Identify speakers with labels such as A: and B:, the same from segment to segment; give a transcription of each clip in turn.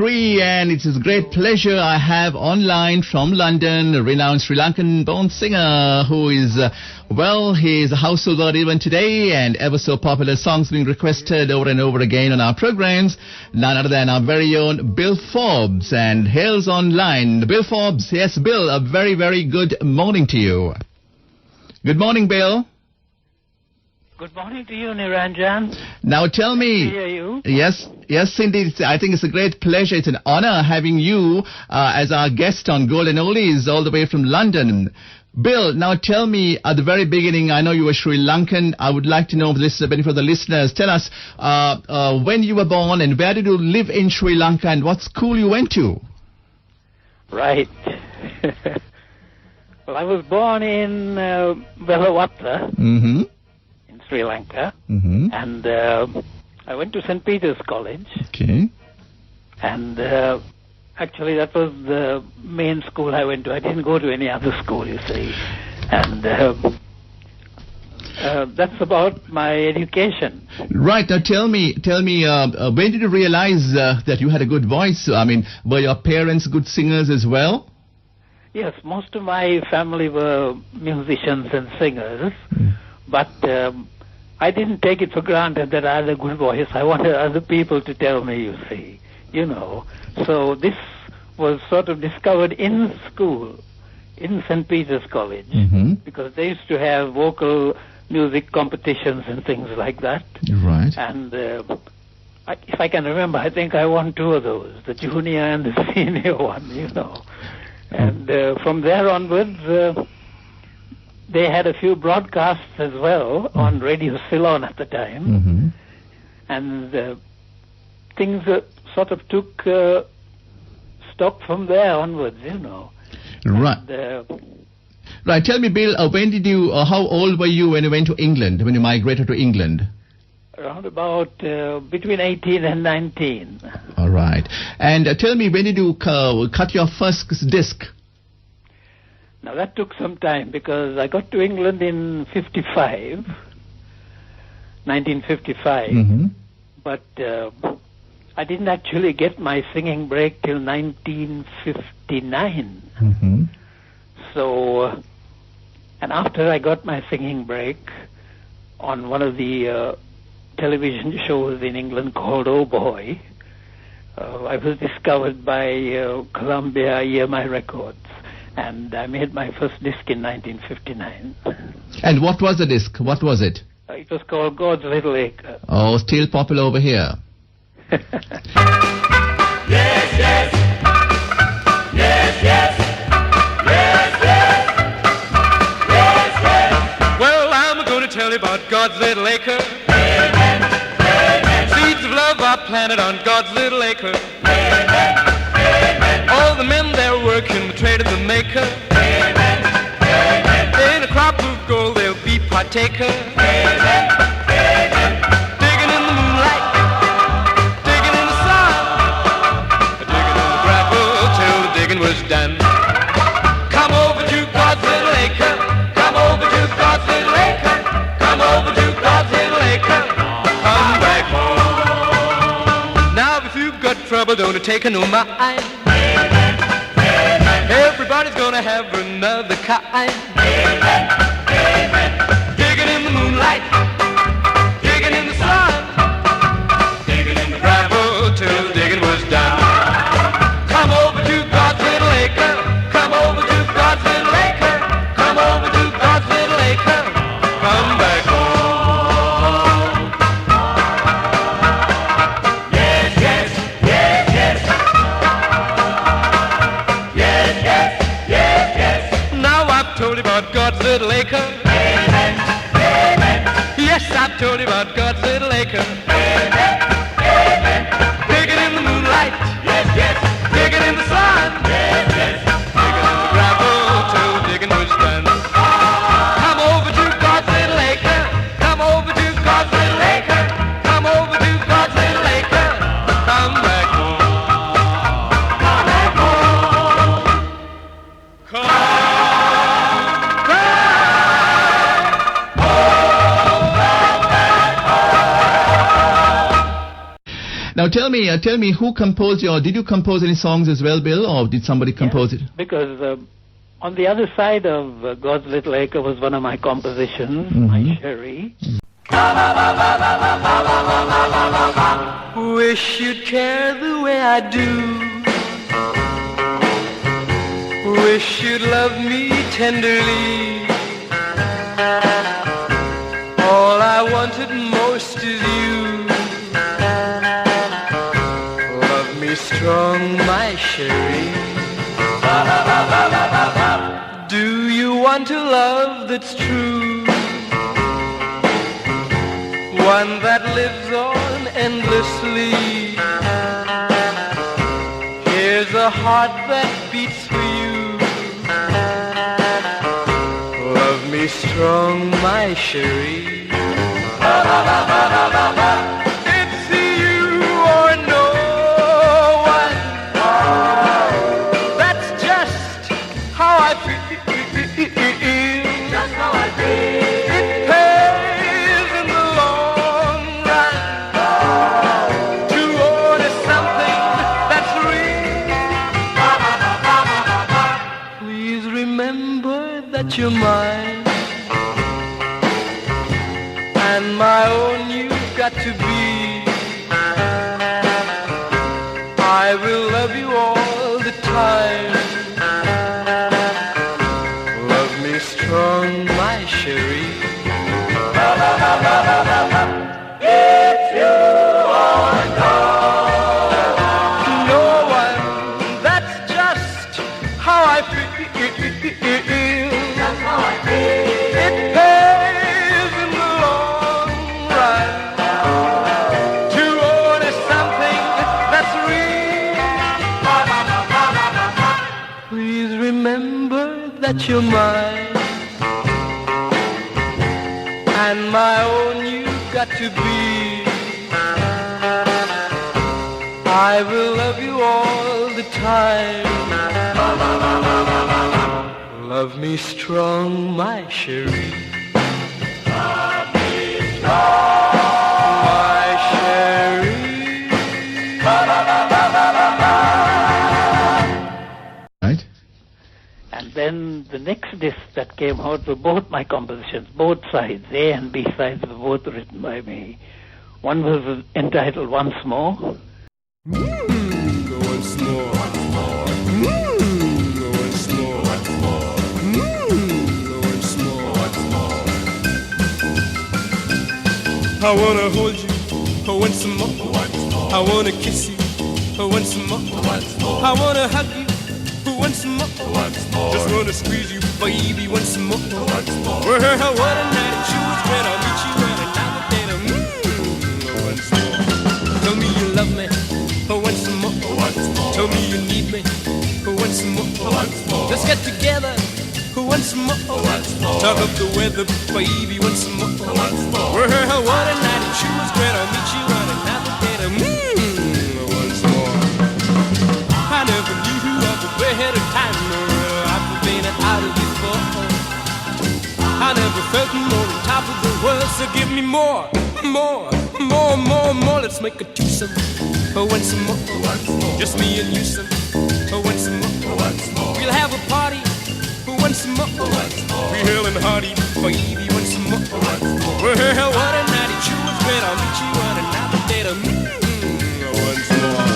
A: 3, and it's a great pleasure I have online from London a renowned Sri Lankan born singer who is, he is a household word even today, and ever so popular songs being requested over and over again on our programs. None other than our very own Bill Forbes, and hails online. Bill Forbes, yes, Bill, a very, very good morning to you. Good morning, Bill.
B: Good morning to you, Niranjan.
A: Now tell me.
B: Nice to hear you.
A: Yes, indeed. I think it's a great pleasure. It's an honor having you as our guest on Golden Oldies all the way from London. Bill, now tell me at the very beginning, I know you were Sri Lankan. I would like to know this for the listeners. Tell us when you were born and where did you live in Sri Lanka and what school you went to?
B: Right. Well, I was born in Venerable.
A: Mm-hmm.
B: Sri Lanka, and I went to St. Peter's College.
A: Okay.
B: And actually that was the main school I went to. I didn't go to any other school, you see. And that's about my education.
A: Right. Now tell me, when did you realize that you had a good voice? I mean, were your parents good singers as well?
B: Yes, most of my family were musicians and singers, but I didn't take it for granted that I had a good voice. I wanted other people to tell me, you see, So this was sort of discovered in school, in St. Peter's College, because they used to have vocal music competitions and things like that.
A: Right.
B: And if I can remember, I think I won 2 of those, the junior and the senior one, And from there onwards, they had a few broadcasts as well on Radio Ceylon at the time, and things sort of took stock from there onwards,
A: Right.
B: And,
A: right. Tell me, Bill, how old were you when you went to England, when you migrated to England?
B: Around about between 18 and 19.
A: All right. And tell me, when did you cut your first disc?
B: Now, that took some time because I got to England in 1955, but I didn't actually get my singing break till 1959. So, and after I got my singing break on one of the television shows in England called Oh Boy, I was discovered by Columbia EMI Records. And I made my first disc in 1959.
A: And what was the disc? What was it?
B: It was called God's Little Acre.
A: Oh, still popular over here.
C: Yes, yes. Yes, yes. Yes, yes. Yes, yes.
D: Well, I'm going to tell you about God's little acre.
C: Amen. Amen.
D: Seeds of love are planted on God's little acre.
C: Amen. Amen.
D: All the men there working the trade of the maker.
C: Amen. Amen.
D: In a crop of gold they'll be partaker.
C: Amen. Amen.
D: Digging in the moonlight, digging in the sun, digging in the gravel till the digging was done. Come over to God's little acre. Come over to God's little acre. Come over to God's little acre. Come back home. Now if you've got trouble, don't take no mind. Everybody's gonna have another kind.
C: Amen. Amen.
D: Digging in the moonlight, digging in the sun, digging in the gravel till the digging was done. Come over to God's little acre. Come over to God's little acre. Come over to God's little acre. Come back home.
C: Yes, yes. Yes, yes. Yes, yes. Yes, yes.
D: Now I've told you about God's little acre.
C: Amen. Amen.
D: Yes, I've told you about God's little acre.
C: Amen. Amen.
D: Digging in the moonlight,
C: Yes, yes.
D: digging in the sun,
C: Yes, yes.
D: digging in the gravel till the digging was done. Come over to God's little acre. Come over to God's little acre. Come over to God's little acre. Come back home.
C: Come back home.
D: Come back.
C: Come back home.
A: tell me, who composed did you compose any songs as well, Bill, or did somebody compose it?
B: Because on the other side of God's Little Acre was one of my compositions, my Sherry.
D: Wish you'd care the way I do. Wish you'd love me tenderly. All I wanted most is you. Love me strong, my Sherry. Do you want a love that's true? One that lives on endlessly. Here's a heart that beats for you. Love me strong, my Sherry. It's you or no one. That's just how I feel. Just how I feel. It pays in the long run to order something that's real. Please remember that you're mine, and my own you've got to be. I will love you all the time. Love me strong, my Sherry. It's you or no one. That's just how I feel. That's how I feel. It pays in the long run to order something that's real. Please remember that you're mine, and my own you've got to be. I will love you all the time. Love me strong, my Sherry. Love me strong, my Sherry.
A: Right?
B: And then the next disc that came out were both my compositions, both sides, A and B sides were both written by me. One was entitled Once More.
D: Once more. I wanna hold you once more. I wanna kiss you once more. I wanna hug you once more. Just wanna squeeze you, baby, once more. Well, what a night it sure is when I'll meet you at another day. Once more. Tell me you love me once more. Tell me you need me once more. Let's get together once more. Talk up the weather, baby, once more. Well, what a night it sure is when I'll meet you on another day. Once more. I never knew you up ahead of time. I've been out of before. I never felt more on top of the world. So give me more. Let's make a twosome. Once more. Just me and you some. Once more. We'll have a party. Once more. We hell and hearty, baby, once more. Well, what a night it sure is when I'll meet you on another day. Once more.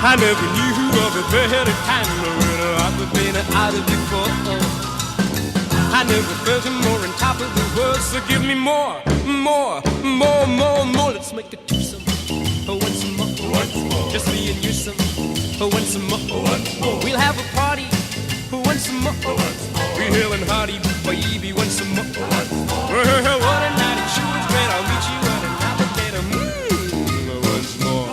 D: I never knew of a better time, Loretta. I've been out of before. I never felt more on top of the world. So give me more. Let's make a twosome. Once more. Just me and you some. Once more. We'll have a party. Once more. We hell and hearty, baby, once more. Well, what a night it sure is when I'll meet you on another day. Once more.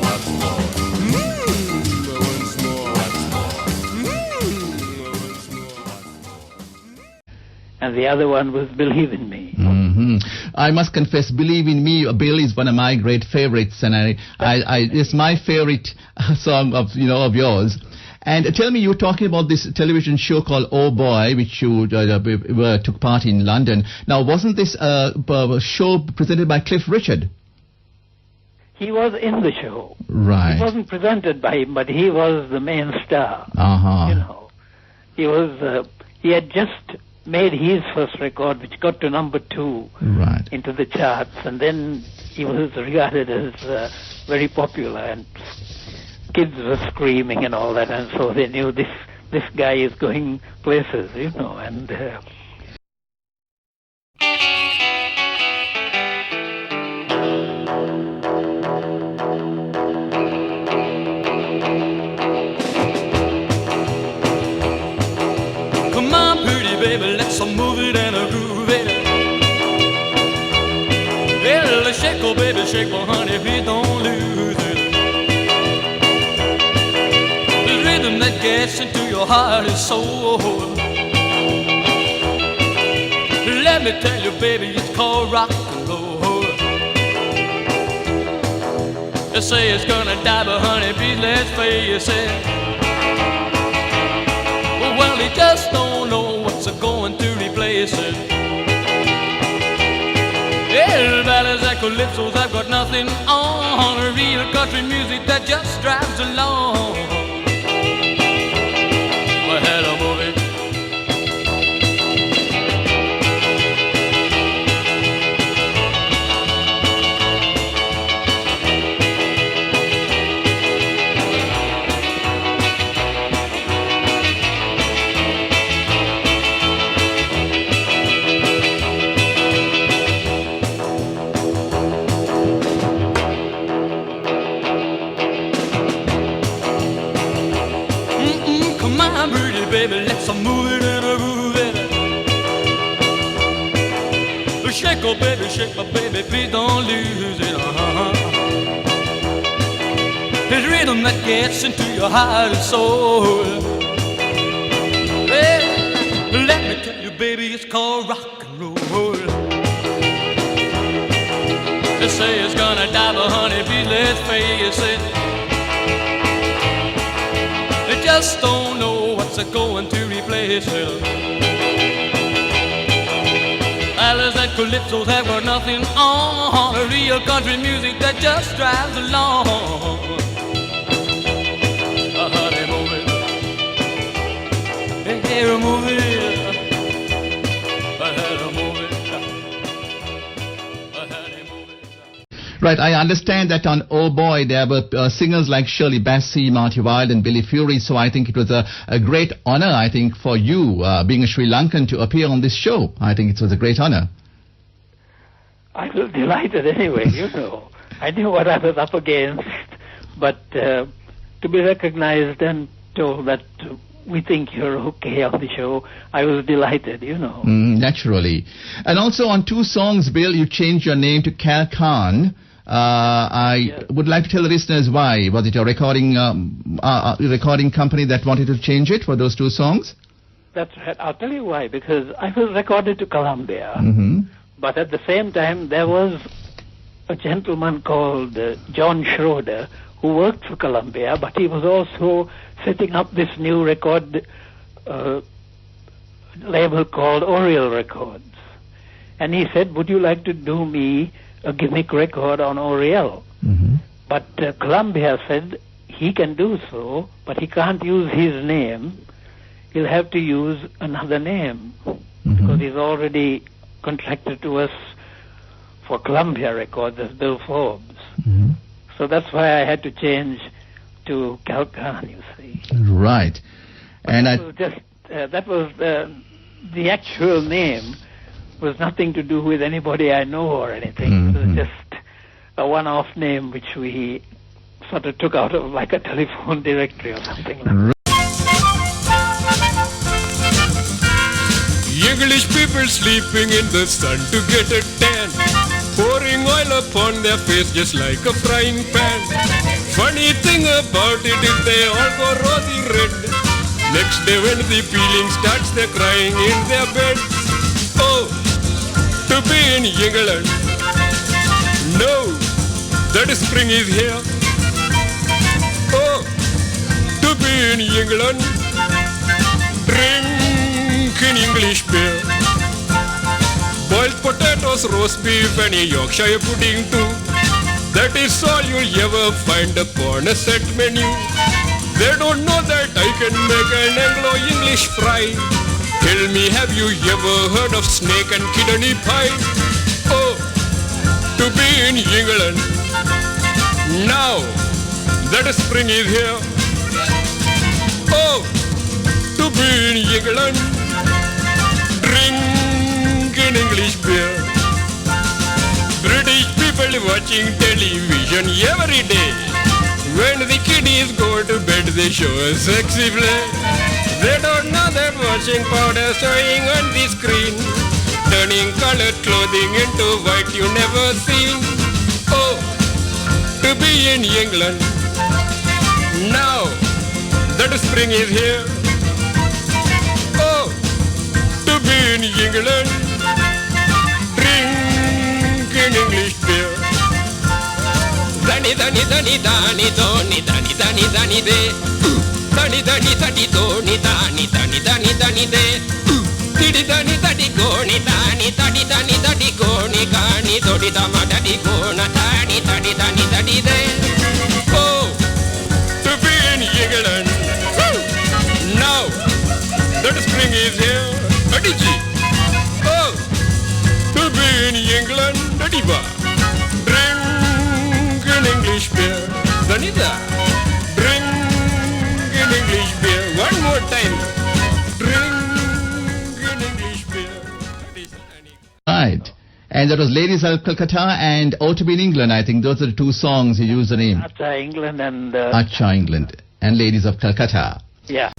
B: And the other one was Believe in Me.
A: Mm-hmm. I must confess, believe in me, Bill is one of my great favorites, and it's my favorite song of yours. And tell me, you were talking about this television show called Oh Boy, which you took part in London. Now, wasn't this a show presented by Cliff Richard?
B: He was in the show.
A: Right.
B: It wasn't presented by him, but he was the main star.
A: Uh-huh.
B: He had just made his first record, which got to number 2 into the charts, and then he was regarded as very popular, and kids were screaming and all that, and so they knew this guy is going places, and...
D: Come on, pretty baby, let's move it and groove it. Well, shake, oh baby, shake, oh honey, please don't lose it. The rhythm that gets into your heart and soul. Let me tell you, baby, it's called rock and roll. They say it's gonna die, but honey, please let's face it. Well, he just don't know what's going to replace it. Yeah, ballads and calypsos have got nothing on. Real country music that just drives along. Well, hello, movie. Baby, let's move it and groove it. Shake, oh baby, shake, my baby, please don't lose it. It's rhythm that gets into your heart and soul. Well, let me tell you, baby, it's called rock and roll. They say it's gonna die, but honey, please let's face it. They just don't know what's going to replace it. Ballads and calypsos have got nothing on. Real country music that just drives along. Honey, move it. Hey, move it.
A: Right, I understand that on Oh Boy there were singers like Shirley Bassey, Marty Wilde and Billy Fury, so I think it was a great honor, I think, for you, being a Sri Lankan, to appear on this show. I think it was a great honor.
B: I was delighted anyway, I knew what I was up against, but to be recognized and told that we think you're okay on the show, I was delighted,
A: Naturally. And also on 2 songs, Bill, you changed your name to Kal Kahn. I would like to tell the listeners why. Was it a recording company that wanted to change it for those 2 songs?
B: That's right. I'll tell you why. Because I was recorded to Columbia, but at the same time there was a gentleman called John Schroeder who worked for Columbia, but he was also setting up this new record label called Oriole Records. And he said, would you like to do me a gimmick record on Oriole? But Columbia said he can do so, but he can't use his name. He'll have to use another name because he's already contracted to us for Columbia Records as Bill Forbes. So that's why I had to change to Kal Kahn, you see.
A: Right. And
B: that was the actual name was nothing to do with anybody I know or anything. It was just a one-off name which we sort of took out of like a telephone directory or something like that.
E: English people sleeping in the sun to get a tan, pouring oil upon their face just like a frying pan. Funny thing about it is they all go rosy red. Next day when the peeling starts, they're crying in their beds. Oh, to to be in England. No, that spring is here. Oh, to be in England, drink in English beer. Boiled potatoes, roast beef and a Yorkshire pudding too. That is all you'll ever find upon a set menu. They don't know that I can make an Anglo-English fry. Tell me, have you ever heard of snake and kidney pie? Oh, to be in England. Now that spring is here. Oh, to be in England. Drink in English beer. British people watching television every day. When the kiddies go to bed, they show a sexy play. They don't know that washing powder showing on the screen, turning colored clothing into white you never seen. Oh, to be in England. Now that spring is here. Oh, to be in England. Drink in English beer. Dani dani dani dani doni dani dani dani de. Dani dani dani doni dani dani dani dani de. Didi dani dani goni dani dani dani dani goni gani dodi dama dani gona dani dani dani dani de. Oh, to be in England. Now that spring is here. Adiji. Oh, to be in England. Adiba. Drink in English beer. Danida. Drink in English beer. One more time. Drink in English beer.
A: Right. And that was Ladies of Calcutta and Ought to Be in England. I think those are the two songs you used the name.
B: Aa-Chaa England and...
A: Aa-Chaa England and Ladies of Calcutta.
B: Yeah.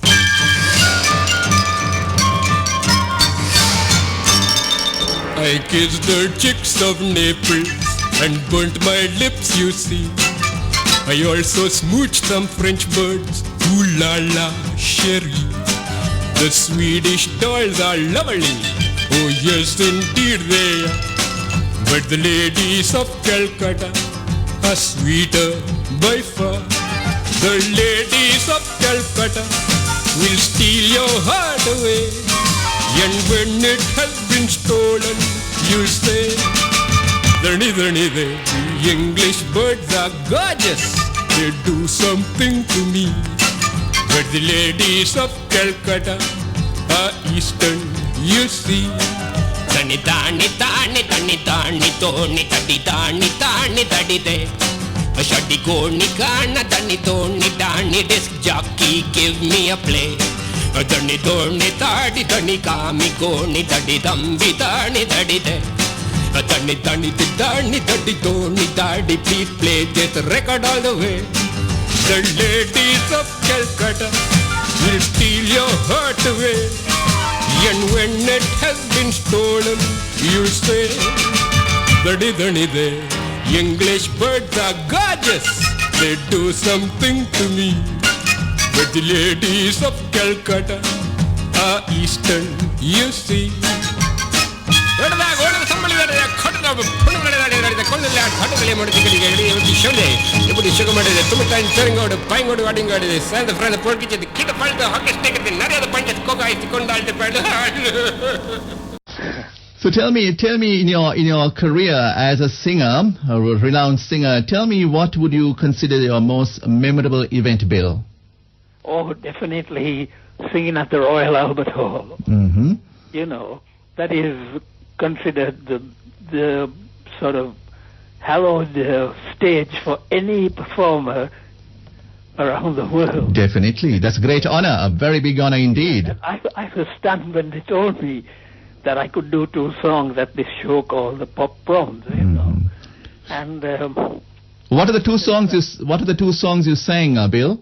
E: I kissed the chicks of Naples and burnt my lips, you see. I also smooched some French birds, ooh la la, chérie. The Swedish dolls are lovely, oh yes indeed they are. But the ladies of Calcutta are sweeter by far. The ladies of Calcutta will steal your heart away. And when it has been stolen, you say, Dhani dhani de, the English birds are gorgeous, they do something to me. But the ladies of Calcutta are Eastern, you see. Dhani dhani dhani dhani dhani dhoni dhani dhani dhani dhani de. Shadi goni kana dhani dhoni dhani disc jockey, give me a play. Dhani dhoni dhani dhani kami goni dhani dhambi dhani dhani de. Dhani dhani dhani dhani dhoni dhani, please play this record all the way. The ladies of Calcutta will steal your heart away. And when it has been stolen, you say, Dhani dhani de, English birds are gorgeous, they do something to me. But the ladies of Calcutta are Eastern, you see.
A: So tell me, in your career as a singer, a renowned singer, tell me what would you consider your most memorable event, Bill?
B: Oh, definitely singing at the Royal Albert Hall.
A: Mm-hmm.
B: You know, that is considered the sort of hallowed stage for any performer around the world.
A: Definitely. That's a great honor, a very big honor indeed.
B: I was stunned when they told me that I could do 2 songs at this show called the Pop Proms, you know. And
A: what are the 2 songs you sang, Bill?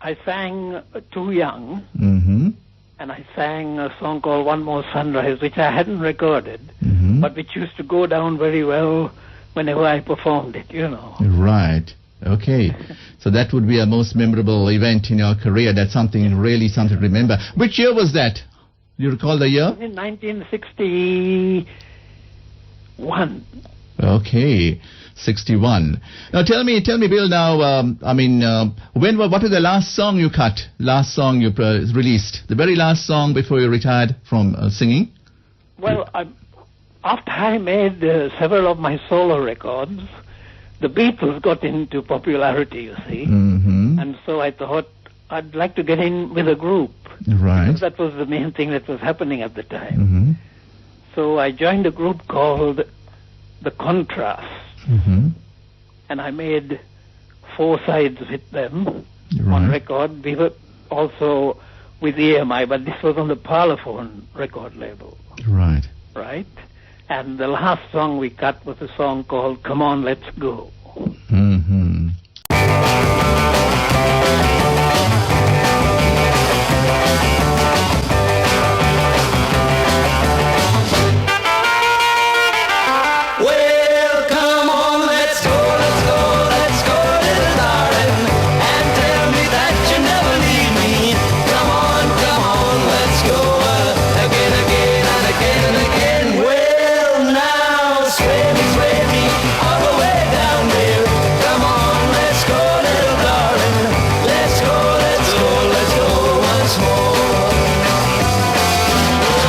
B: I sang Too Young,
A: Mm-hmm.
B: and I sang a song called One More Sunrise, which I hadn't recorded,
A: Mm-hmm.
B: but which used to go down very well whenever I performed it, you know.
A: Right. Okay. So that would be a most memorable event in your career. That's something really something to remember. Which year was that? Do you recall the year?
B: In 1960, 61.
A: Okay, 61. Now tell me, Bill. Now, what was the last song you cut? Last song you released? The very last song before you retired from singing?
B: Well, after I made several of my solo records, the Beatles got into popularity, you see.
A: Mm-hmm.
B: And so I thought I'd like to get in with a group.
A: Right.
B: Because that was the main thing that was happening at the time.
A: Mm-hmm.
B: So I joined a group called The Contrast.
A: Mm-hmm.
B: And I made 4 sides with them
A: Right.
B: on record. We were also with EMI, but this was on the Parlophone record label.
A: Right.
B: Right? And the last song we cut was a song called Come On, Let's Go.
A: Mm-hmm.
D: Well, come on, let's go, little darling, and tell me that you never leave me. Come on, let's go again and again and again. Well, now sway me all the way down there. Come on, let's go, little darling, let's go once more.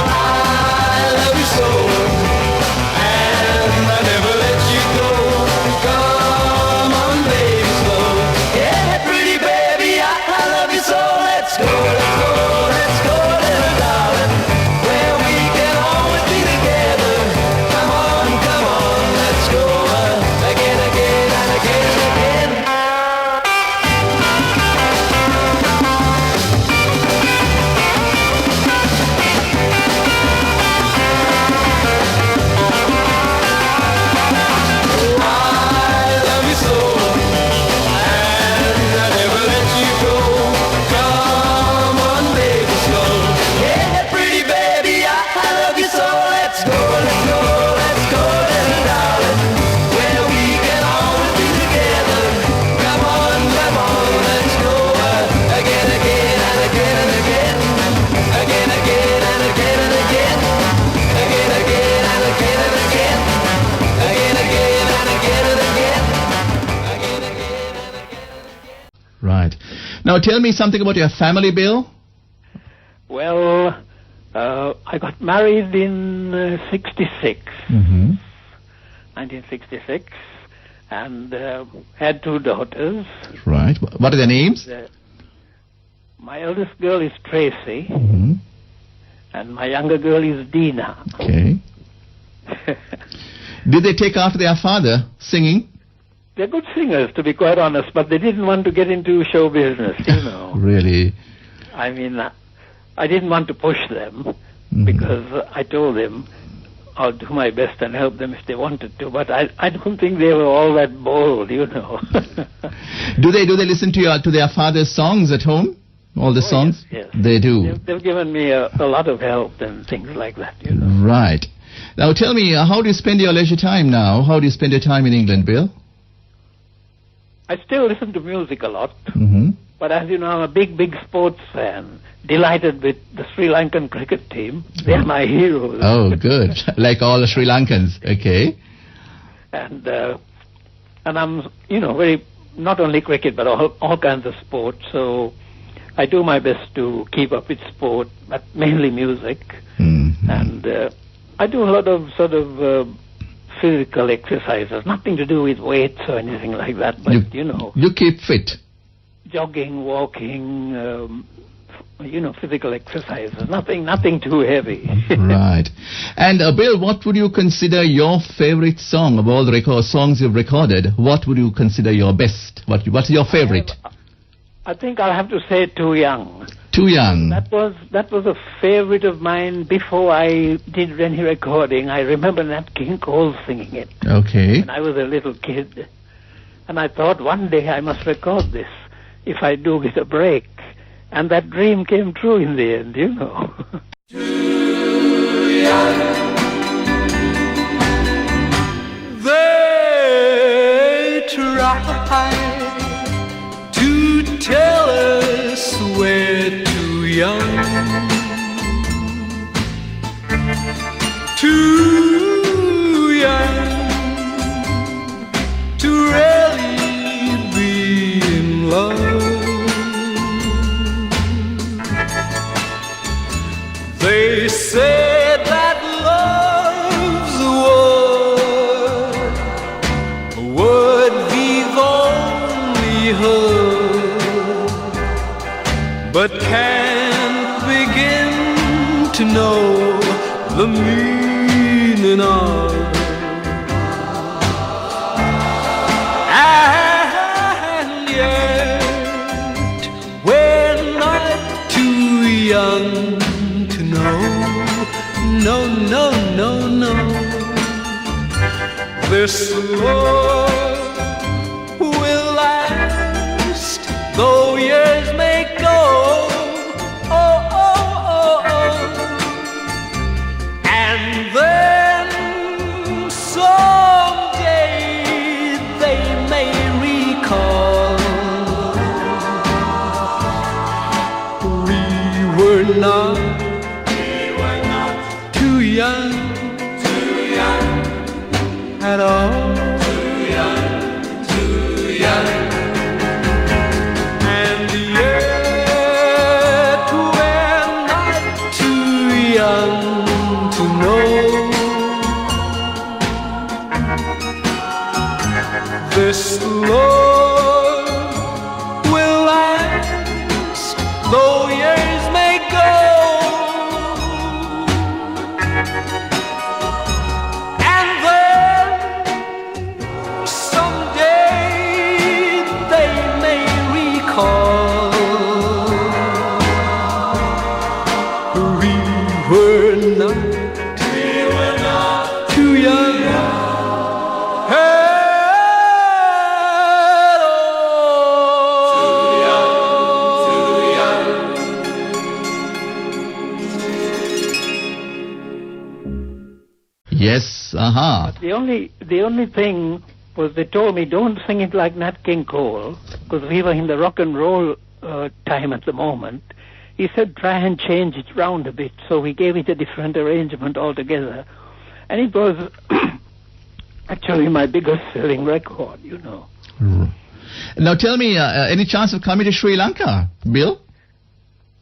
D: I love you so. I never let you go. Come on, baby, slow. Yeah, pretty baby, I love you so. Let's go, little darling, where we can always be together. Come on, let's go again and again. I love you so, and I never let you go. Come on, baby, slow. Yeah, pretty baby, I love you so. Let's go, little darling, where we can always be together. Come on, let's go again and again. Again and again and again. Again and again and again.
A: Right. Now tell me something about your family, Bill.
B: Well, I got married in 66,
A: Mm-hmm.
B: 1966, and had 2 daughters.
A: Right. What are their names?
B: My eldest girl is Tracy,
A: Mm-hmm.
B: and my younger girl is Dina.
A: Okay. Did they take after their father singing?
B: They're good singers, to be quite honest, but they didn't want to get into show business, you know.
A: Really?
B: I mean, I didn't want to push them,
A: Mhm.
B: because I told them I'll do my best and help them if they wanted to, but I don't think they were all that bold, you know.
A: Do they listen to their father's songs at home? All the songs?
B: Yes.
A: They do.
B: They've given me a lot of help and things like that, you know.
A: Right. Now tell me, how do you spend your leisure time now? How do you spend your time in England, Bill?
B: I still listen to music a lot,
A: Mm-hmm.
B: but as you know, I'm a big sports fan. Delighted with the Sri Lankan cricket team. They're my heroes.
A: Oh, good. Like all the Sri Lankans. Okay.
B: And I'm, you know, very, not only cricket, but all kinds of sports. So I do my best to keep up with sport, but mainly music.
A: Mm-hmm.
B: And I do a lot of sort of physical exercises, nothing to do with weights or anything like that, but, you know.
A: You keep fit.
B: Jogging, walking, you know, physical exercises, nothing too heavy.
A: Right. And Bill, what would you consider your favorite song of all the songs you've recorded? What would you consider your best? What's your favorite?
B: I think I'll have to say Too Young.
A: Too Young.
B: That was a favorite of mine before I did any recording. I remember Nat King Cole singing it.
A: Okay.
B: When I was a little kid. And I thought one day I must record this if I do get a break. And that dream came true in the end, you know.
D: They try to tell us we're too young, too young
E: love. They say that love's a word we've only heard, but can't begin to know the meaning of. And yet we're not too young to know. No, no, no, no. This love will last, though years may go. Oh, oh, oh, oh. And then someday they may recall we were not too young at all. And yet we're not too young to know this love will last, though years may go. And then someday they may recall we were not too young at all.
A: Yes,
B: The only thing was they told me don't sing it like Nat King Cole, because we were in the rock and roll time at the moment. He said try and change it round a bit, so we gave it a different arrangement altogether, and it was actually my biggest selling record, you know.
A: Now tell me, any chance of coming to Sri Lanka, Bill?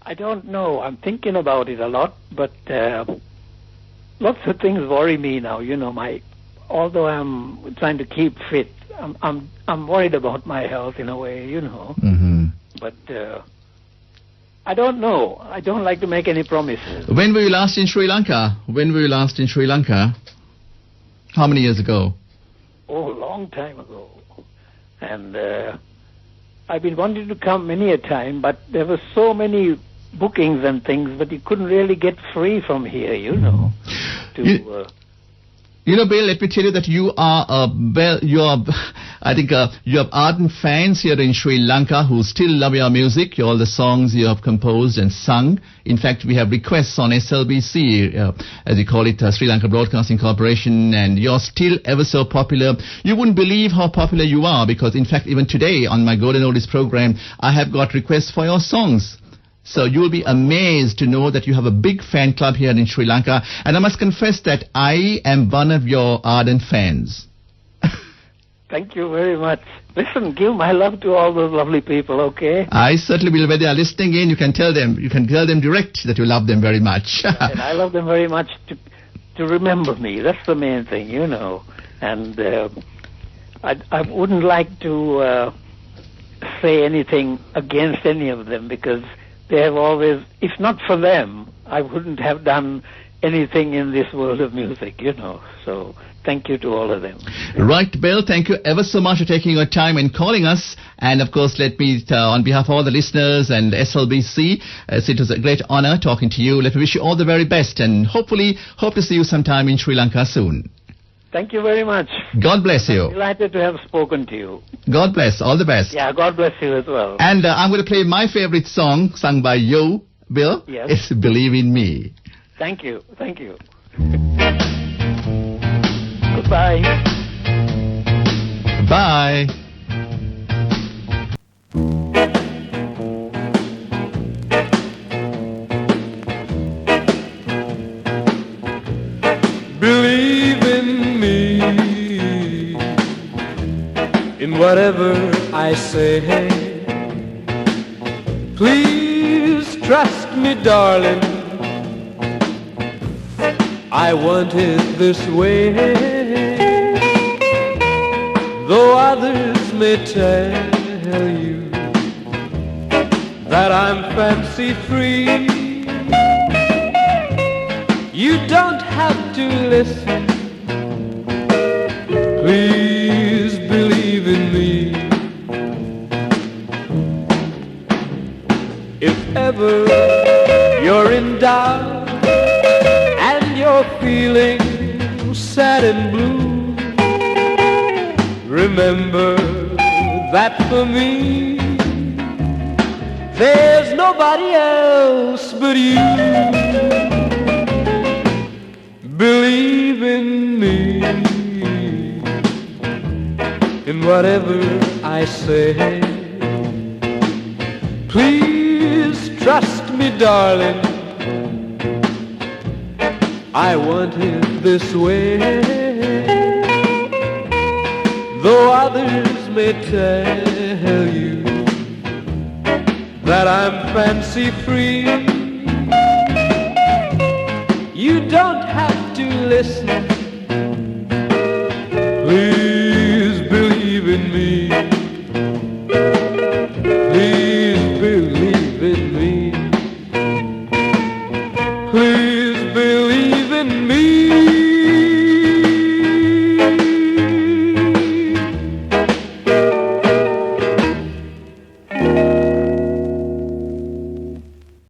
B: I don't know. I'm thinking about it a lot, but lots of things worry me now. You know, although I'm trying to keep fit, I'm worried about my health in a way. You know, but I don't know. I don't like to make any promises.
A: When were you last in Sri Lanka? How many years ago?
B: Oh, a long time ago. And I've been wanting to come many a time, but there were so many bookings and things, but you couldn't really get free from here, you know.
A: You know, Bill, let me tell you that you are you have ardent fans here in Sri Lanka who still love your music, all the songs you have composed and sung. In fact, we have requests on SLBC, as you call it, Sri Lanka Broadcasting Corporation, and you're still ever so popular. You wouldn't believe how popular you are, because in fact, even today on my Golden Oldies program, I have got requests for your songs. So you will be amazed to know that you have a big fan club here in Sri Lanka. And I must confess that I am one of your ardent fans.
B: Thank you very much. Listen, give my love to all those lovely people, okay?
A: I certainly will. When they are listening in, you can tell them direct that you love them very much.
B: And I love them very much to remember me. That's the main thing, you know. And I wouldn't like to say anything against any of them, because they have always, if not for them, I wouldn't have done anything in this world of music, you know. So thank you to all of them.
A: Right, Bill, thank you ever so much for taking your time and calling us. And of course, let me, on behalf of all the listeners and SLBC, it was a great honor talking to you. Let me wish you all the very best, and hopefully hope to see you sometime in Sri Lanka soon.
B: Thank you very much.
A: God bless you.
B: I'm delighted to have spoken to you.
A: God bless. All the best.
B: Yeah, God bless you as well.
A: And I'm going to play my favorite song sung by you, Bill.
B: Yes.
A: It's Believe in Me.
B: Thank you. Thank you. Goodbye.
A: Bye.
E: Believe in me, in whatever I say.
D: Please trust me, darling, I want it this way. Though others may tell you that I'm fancy free, you don't have to listen. Please believe in me. If ever you're in doubt and you're feeling sad and blue, remember that for me there's nobody else but you. Believe in me, in whatever I say. Please trust me, darling, I want it this way. Though others may tell you that I'm fancy free, you don't have to listen. Please believe in me. Please believe in me. Please believe in me.